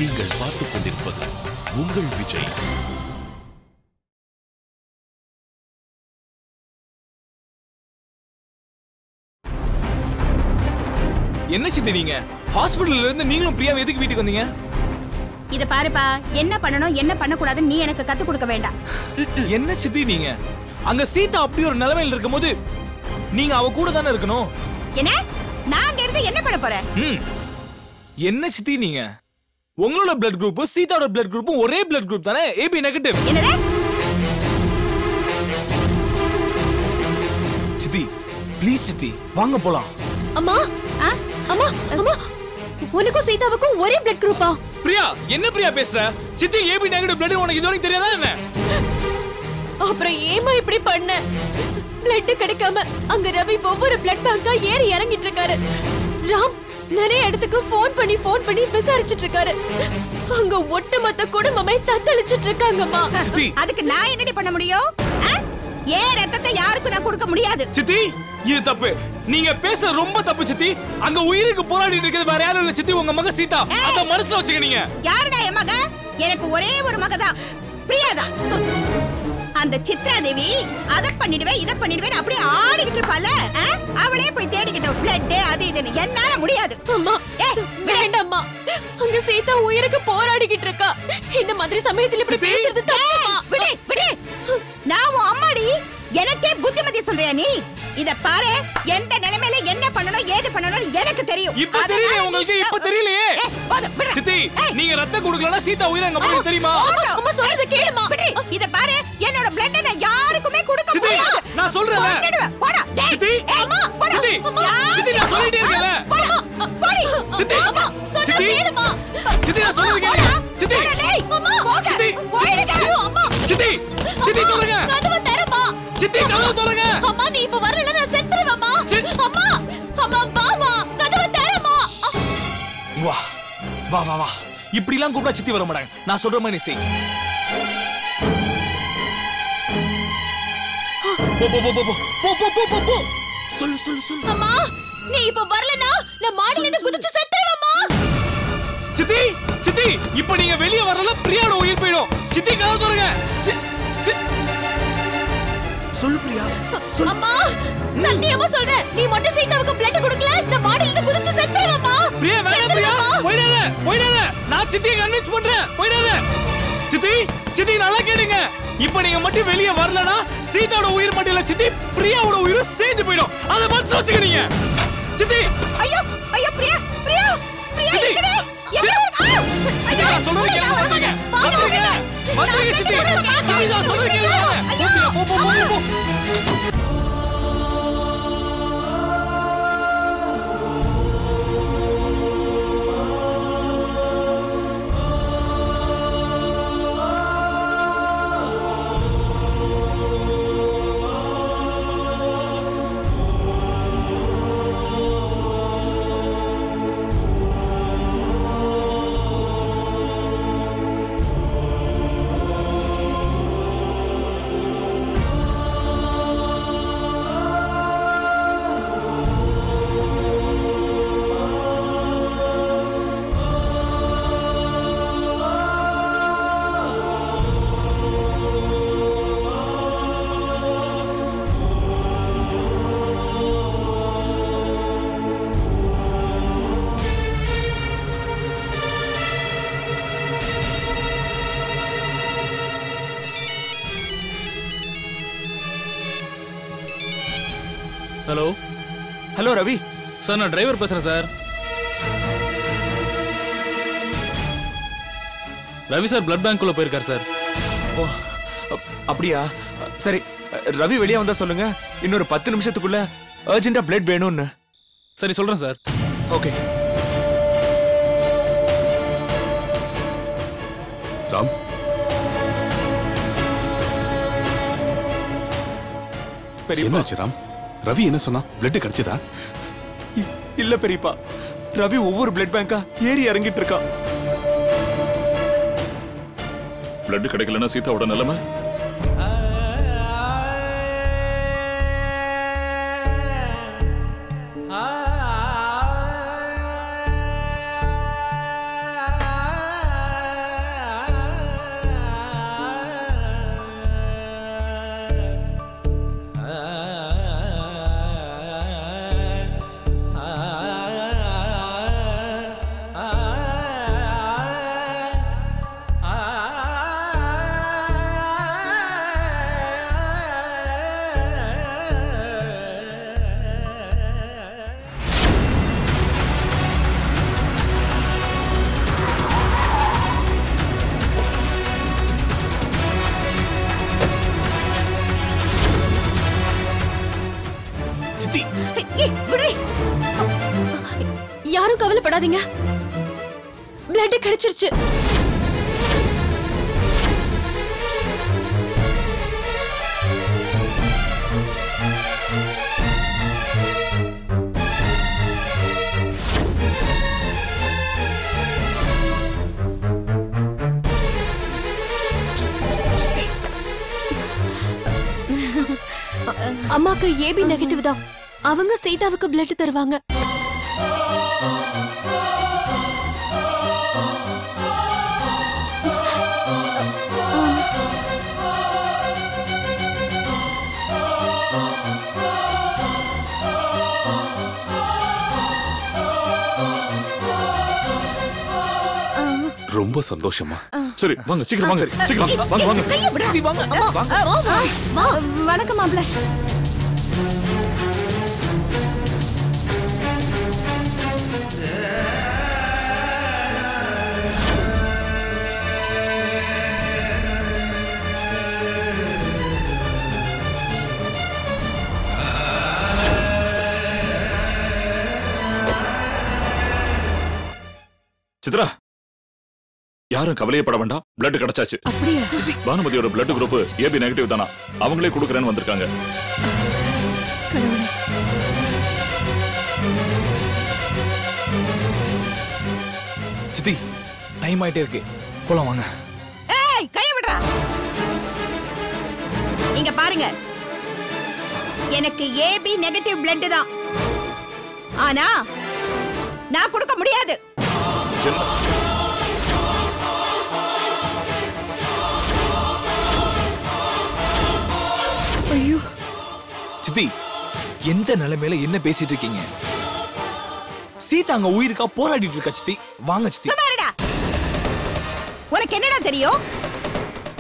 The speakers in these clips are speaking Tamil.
நீங்கள் பார்த்துக் கொண்டிருப்பது உங்கள் விஜய். என்ன சித்தி நீங்க ஹாஸ்பிடல்ல இருந்து நீங்களும் பிரியாவை எதுக்கு வீட்டுக்கு வந்தீங்க? இத பாருப்பா, என்ன பண்ணணும் என்ன பண்ண கூடாதுன்னு நீ எனக்கு கத்து கொடுக்க வேண்டாம். என்ன சித்தி நீங்க அங்க சீதா அப்படி ஒரு நிலைமையில இருக்கும்போது நீங்க அவ கூட தானே இருக்கணும். என்ன நான் அங்க இருந்து என்ன பண்ண போறேன்? என்ன சித்தி நீங்க உங்களோட பிளட் குரூப் சீதாவோட பிளட் குரூப்பும் ஒரே பிளட் குரூப் தானே, ஏபி நெகட்டிவ். என்னது சித்தி ப்ளீஸ் சித்தி வாங்க போலாம். அம்மா அம்மா அம்மா உனக்கும் சீதாவுக்கும் ஒரே பிளட் குரூப்பா? பிரியா என்ன பிரியா பேசுற? சித்தி ஏபி நெகட்டிவ் பிளட் உனக்கு இதுவரைக்கும் தெரியாதா என்ன? அப்புறம் ஏமா இப்படி பண்ண? பிளட் கிடைக்காம அங்க ரவி ஒவ்வொரு பிளட் பேங்கா ஏறி இறங்கிட்டு இருக்காரு. ராம் நிறைய இடத்துக்கு போன் பண்ணி விசாரிச்சிட்டு இருக்காரு. அங்க ஒட்டுமொத்த குடும்பமே தத்தளிச்சிட்டு இருக்காங்கம்மா. அதுக்கு நான் என்னடி பண்ண முடியும்? ஏன் ரத்தத்தை யாருக்கும் நான் கொடுக்க முடியாது. சித்தி இது தப்பு, நீங்க பேச ரொம்ப தப்பு சித்தி. அங்க உயிருக்கு போராடிட்டு இருக்கிறது வேற யாரும் இல்ல சித்தி, உங்க மக சீதா. அத மனசுல வச்சுக்க. நீங்க யாருடா என் மக? எனக்கு ஒரே ஒரு மகதான், பிரியாதான். அந்த சித்ரா தேவி அத பண்ணிடுவேன் இத பண்ணிடுவேன் அப்படியே ஆடிக்கிட்டு இருப்பால, அவளே போய் தேடிக்கிட்டோம் பிளட் அது இதுன்னு. என்னால முடியாது. அம்மா வேண்டாம்மா, அங்க சீதா உயிருக்கு போராடிக்கிட்டு இருக்கா. இந்த மாதிரி சமயத்துல இப்படி பேசுறது தப்புமா? விடு விடு, நான் உன் அம்மாடி, எனக்கே புத்திமதி சொல்றியா நீ? இத பாரு, எந்த நிலைமையில என்ன பண்ணணும் ஏது பண்ணணும் எனக்கு தெரியும். இப்ப தெரியல உங்களுக்கு? இப்ப தெரியலையே சித்தி. நீங்க ரத்தம் கொடுக்கலனா சீதா உயிர் அங்க போய் தெரியுமா? அம்மா சொல்றத கேளுமா. இத பாரு, என்னோட பிளட் நான் யாருக்குமே கொடுக்க முடியாது. நான் சொல்றேன்ல. போடா சித்தி. அம்மா போடா சித்தி. சித்தி நான் சொல்லிட்டே இருக்கேன்ல. போடா போடி சித்தி. அம்மா சொல்றத கேளுமா. சித்தி நான் சொல்றது கேளு. சித்தி. அம்மா போங்க. போயிடுங்க. அம்மா சித்தி. சித்தி தோலுங்க. கதவை தரமா. சித்தி கதவை தோலுங்க. அம்மா நீ இப்ப வரல நான் செத்துறேன்மா. அம்மா அம்மா வாமா, கதவை தரமா. வா வா வா வா, இப்படி எல்லாம் கூப்பிட்டா சித்தி வர மாட்டாங்க. நான் சொல்ற மாதிரி செய். போ போ போ போ போ போ போ போ போ. சொல்லு சொல்லு சொல்லு. அம்மா நீ இப்ப வரலனா நான் மாடியில இருந்து குதிச்சு செத்துறேன்மா. சித்தி சித்தி இப்ப நீங்க வெளிய வரல, பிரியாவோட உயிர் போய்டும். சித்தி கதவை தோலுங்க. சொல்லு பிரியா சொல்லு. அம்மா சத்தியமா சொல்றேன், நீ மட்டும் சீதாவுக்கு பிளட் கொடுக்கல நான் மாடியில இருந்து குதிச்சு செத்துறேன்மா. பிரியா வேணாம் பிரியா, போயிடாத போயிடாத. நான் சித்தியை கன்வின்ஸ் பண்றேன், போயிடாத. சித்தி சித்தி நல்லா கேளுங்க. இப்ப நீங்க மட்டும் வெளிய வரலனா சீதாவோட உயிர் மட்டும் இல்ல சித்தி, பிரியாவோட உயிரும் சேர்ந்து போய்டும். அத மனசுல வச்சுக்க நீங்க. சித்தி ஐயோ ஐயோ பிரியா பிரியா பிரியா எங்கடே? ஐயோ நான் சொல்றது கேளுங்க. வந்துருங்க வந்துருங்க வந்துருங்க சித்தி. சித்தி நான் சொல்றது கேளுங்க. போ போ போ போ. ஹலோ ஹலோ ரவி சார், நான் டிரைவர் பேசுறேன் சார். ரவி சார் பிளட் பேங்க்குள்ள போயிருக்காரு சார். ஓ அப்படியா? சரி ரவி வெளியே வந்தா சொல்லுங்க, இன்னொரு 10 நிமிஷத்துக்குள்ள அர்ஜென்ட்டா பிளட் வேணும்னு. சரி சொல்றேன் சார். ஓகே. ராம் என்னாச்சு ராம்? ரவி என்ன சொன்னா? பிளட் கிடைச்சதா? இல்ல பெரியப்பா, ரவி ஒவ்வொரு பிளட் பேங்கா ஏறி இறங்கிட்டு இருக்கா. பிளட் கிடைக்கலன்னா சீதாவோட நிலைமை? யாரும் கவலைப்படாதீங்க, பிளட் கிடைச்சிருச்சு. அம்மாக்கு ஏபி நெகட்டிவ் தான். அவங்க சீதாவுக்கு பிளட் தருவாங்க. ரொம்ப சந்தோஷமா. சரி வாங்க, சீக்கிரம் வாங்க, சீக்கிரம் வாங்க வாங்க. சித்தி வாங்க. வணக்கம் மாப்ள. சித்ரா, யாரும் கவலையப்பட வேண்டாம், பிளட் கிடைச்சாச்சு. பானுமதியோட பிளட் குரூப் ஏபி நெகட்டிவ் தானா, அவங்களே கொடுக்கறேன்னு வந்திருக்காங்க. சித்தி டைம் ஆயிட்டே இருக்கு, போலாம் வாங்க. ஏய் கைய விடுறா. இங்க பாருங்க, எனக்கு ஏபி நெகட்டிவ் பிளட் தான். ஆனா நான் கொடுக்க முடியாது. ஐயோ சித்தி, எந்த நிலைமையில என்ன பேசிட்டு இருக்கீங்க? சீதா அங்க உயிருக்கா போராடிட்டு இருக்கா சித்தி. வாங்க சித்தி. சுமாருடா, உனக்கு என்னடா தெரியும்?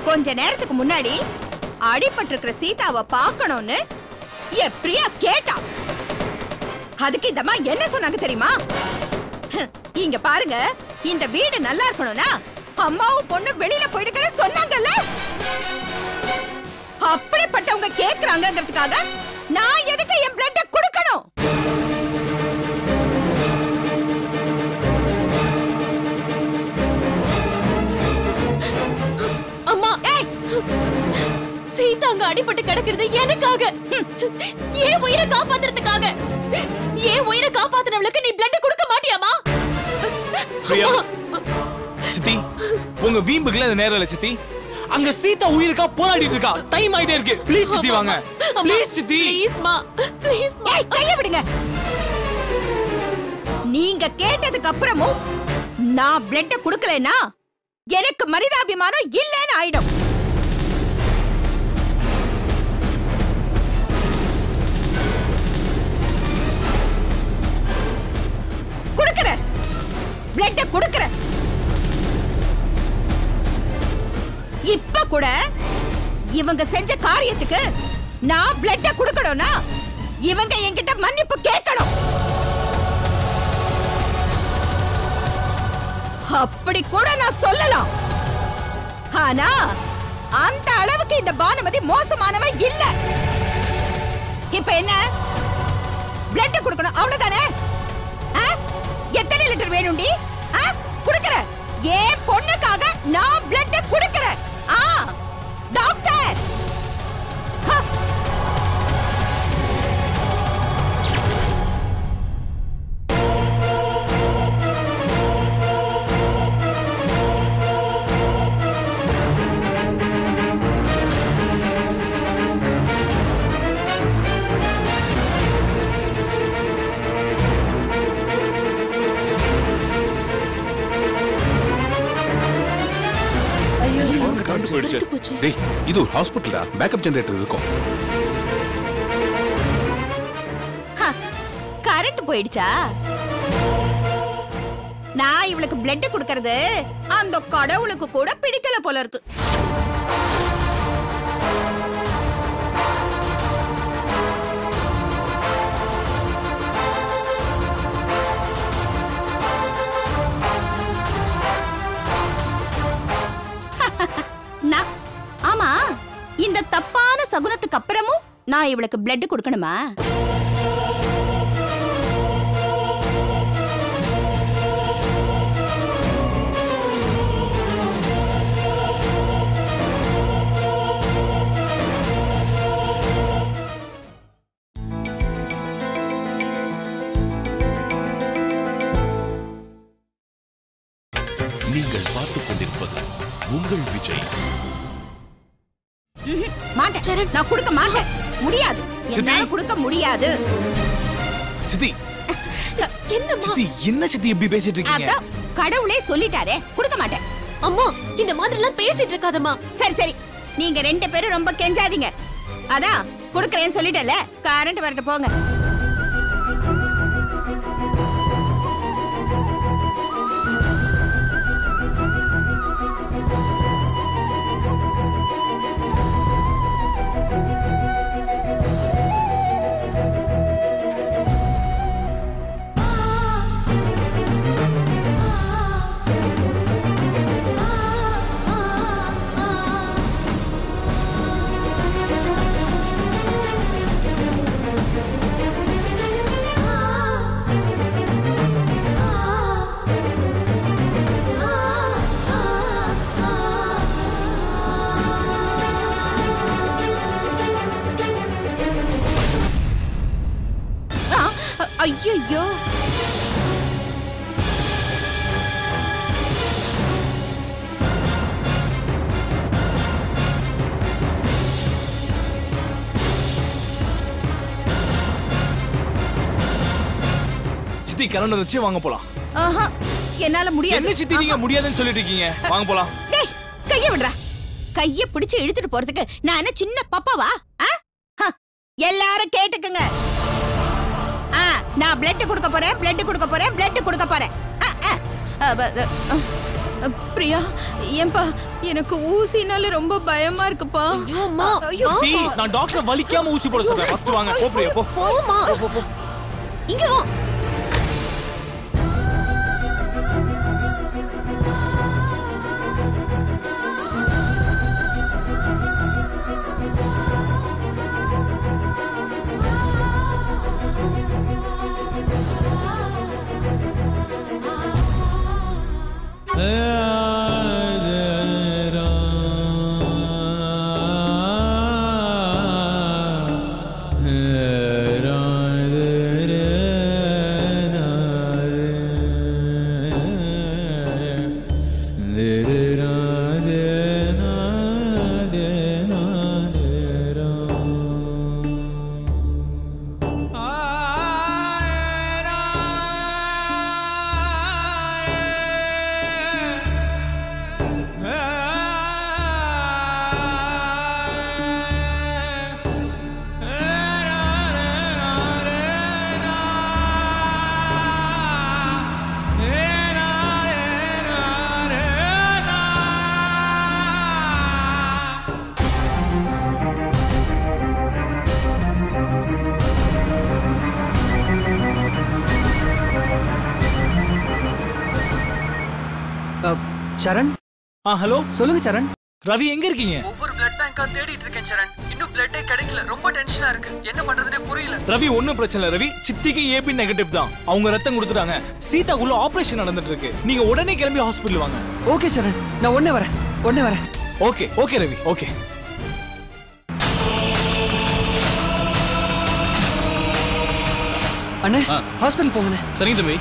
கொஞ்ச நேரத்துக்கு முன்னாடி அடிபட்டிருக்கிற சீதாவை பார்க்கணும்னு என் பிரியா கேட்டா. அதுக்கு இந்த அம்மா என்ன சொன்னாங்க தெரியுமா? இங்க பாருங்க, இந்த வீடு நல்லா இருக்கணும்னா அம்மாவும் பொண்ணு வெளியில போயிடுக்கிற சொன்னாங்கல்ல. அப்படிப்பட்டவங்க கேக்குறாங்கிறதுக்காக நான் எதுக்கு என் பிளட்ட கொடுக்கணும்? அம்மா, சீதா அங்க அடிபட்டு கிடக்கிறது எனக்காக, ஏன் உயிரை காப்பாத்துறதுக்காக. ஏன் உயிரை காப்பாத்துனவளுக்கு நீ பிளட் கொடுக்க மாட்டியாமா? பிரியா, சித்தி உங்க வீம்புக்குள்ள இந்த நேரம் இல்ல சித்தி. அங்க சீதா உயிருக்கா போராடிட்டு இருக்கா. டைம் ஆயிட்டே இருக்கு. ப்ளீஸ் சித்தி வாங்க. ப்ளீஸ் சித்தி. ப்ளீஸ் மா, ப்ளீஸ் மா. ஏய் கைய விடுங்க. நீங்க கேட்டதுக்கு அப்புறமும் நான் பிளட் கொடுக்கலனா எனக்கு மனிதாபிமானம் இல்லன்னு ஆயிடும். கொடுக்கற பிளட் கொடுக்கற. இப்ப கூட இவங்க செஞ்ச காரியத்துக்கு நான் பிளட்ட கொடுக்கணும்னா இவங்க என்கிட்ட மன்னிப்பு கேட்கணும். அப்படி கூட நான் சொல்லலாம். ஆனா அந்த அளவுக்கு இந்த பானுமதி மோசமானவ இல்ல. இப்ப என்ன, பிளட் கொடுக்கணும் அவ்வளவுதானே? எத்தனை லிட்டர் வேணும்டி? குடுக்கற. ஏன் பொண்ணுக்காக நான் பிளட் குடுக்கறேன். டாக்டர், டேய், இது ஒரு ஹாஸ்பிட்டல்டா, பேக்கப் ஜெனரேட்டர் இருக்கும். கரண்ட் போயிடுச்சா? நான் இவளுக்கு பிளட் கொடுக்கறது அந்த கடவுளுக்கு கூட பிடிக்கல போல இருக்கு. ஆமா, இந்த தப்பான சகுனத்துக்கு அப்புறமும் நான் இவளுக்கு பிளட் கொடுக்கணுமா? உங்கள் விஜய். மாட்டேன், நான் கொடுக்க மாட்டேன். முடியாது, என்னால கொடுக்க முடியாது. சித்தி என்னம்மா சித்தி என்ன சித்தி இப்படி பேசிட்டு இருக்கீங்க? அதான் கடவுளே சொல்லிட்டாரே, கொடுக்க மாட்டேன். அம்மா இந்த மாதிரி எல்லாம் பேசிட்டு இருக்காதம்மா. சரி சரி, நீங்க 2 பேரும் ரொம்ப கெஞ்சாதீங்க. அதான் கொடுக்கறேன்னு சொல்லிட்டல, கரண்ட் வரட்டு போங்க. ஐயோ, சித்தி கரண்ட் வந்துச்சு, வாங்க போலாம். ஆஹா, என்னால முடியாது. என்ன சித்தி நீங்க முடியாதுன்னு சொல்லிட்டு இருக்கீங்க? வாங்க போலாம். டேய், கைய விடுடா. கைய பிடிச்சு இழுத்துட்டு போறதுக்கு நான் என்ன சின்ன பாப்பாவா? எல்லாரும் கேட்டுக்குங்க. நான் பிளட் கொடுக்க போறேன், பிளட் கொடுக்க போறேன், பிளட் கொடுக்க போறேன். பிரியா, ஏன்பா எனக்கு ஊசினால ரொம்ப பயமா இருக்குப்பா. சித்தி, நான் டாக்டர் வலிக்காம ஊசி போட சொல்றேன். ஃபர்ஸ்ட் வாங்க. போ பிரியா, போ. போமா, போ. இங்க வா. சரண், ஹலோ, சொல்லுங்க சரண். ரவி எங்க இருக்கீங்க? ஒவ்வொரு பிளட் பேங்கா தேடிட்டு இருக்கேன் சரண். இன்னும் பிளட்டே கிடைக்கல. ரொம்ப டென்ஷனா இருக்கு. என்ன பண்றதுனே புரியல. ரவி, ஒண்ணும் பிரச்சனை இல்ல ரவி. சித்திக்கு ஏபி நெகட்டிவ் தான். அவங்க ரத்தம் கொடுத்துட்டாங்க. சீதாக்குள்ள ஆபரேஷன் நடந்துட்டு இருக்கு. நீங்க உடனே கிளம்பி ஹாஸ்பிடல் வாங்க. ஓகே சரண், நான் உடனே வரேன். Okay Ravi, okay. அண்ணே, ஹாஸ்பிடல் போங்கண்ணே. சரிங்க தம்பி.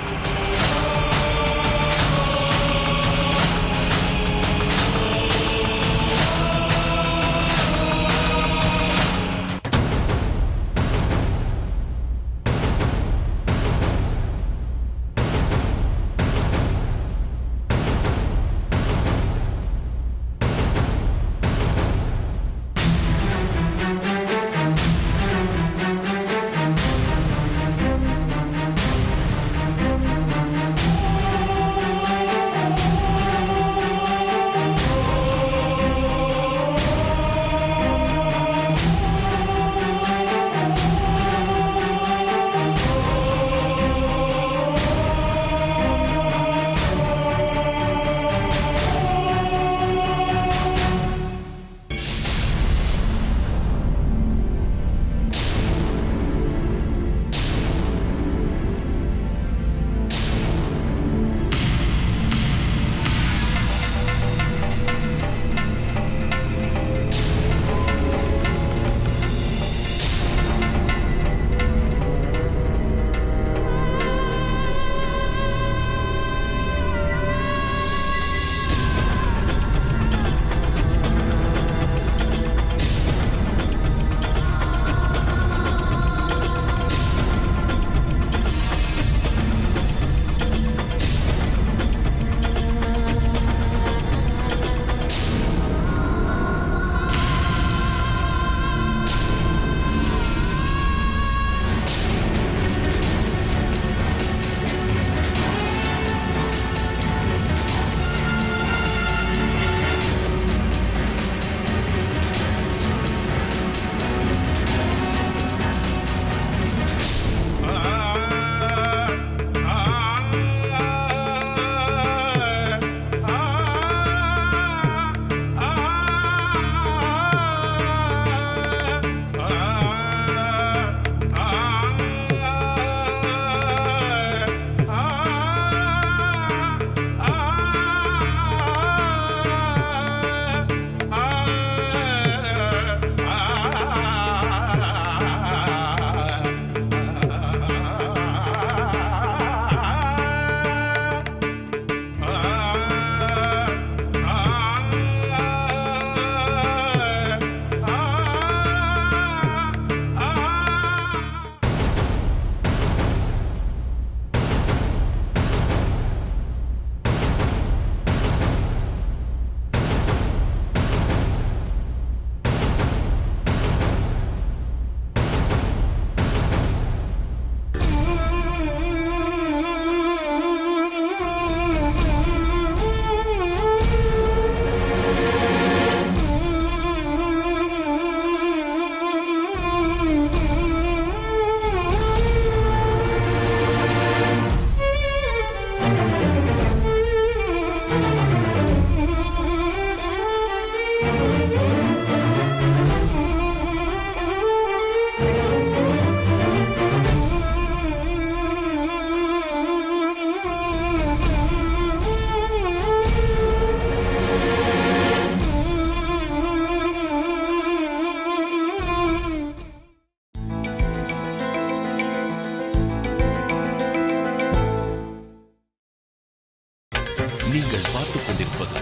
நீங்கள் பார்த்துக் கொண்டிருப்பது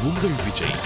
உங்கள் விஜய்.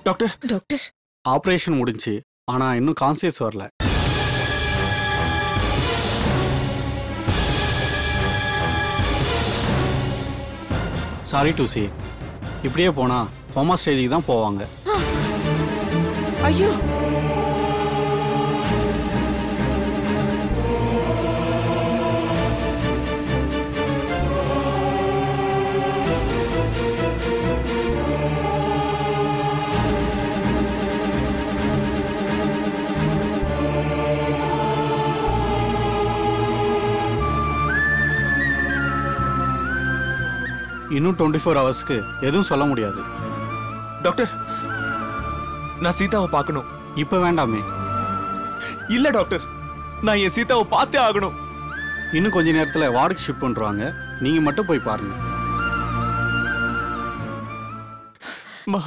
டாக்டர் டாக்டர் ஆபரேஷன் முடிஞ்சு ஆனா இன்னும் கான்சியஸ் வரல. சாரி டு சே, இப்படியே போனா கோமா ஸ்டேஜுக்கு தான் போவாங்க. ஐயோ இன்னும் 24 ஹவர்ஸ்க்கு எதுவும் சொல்ல முடியாது. டாக்டர், நான் சீதாவை பார்க்கணும். இப்ப வேண்டாமே. இல்ல டாக்டர், நான் என் சீதாவை பார்த்தே ஆகணும். இன்னும் கொஞ்ச நேரத்துல வார்டுக்கு ஷிஃப்ட் பண்றாங்க, நீங்க மட்டும் போய் பாருங்க. மா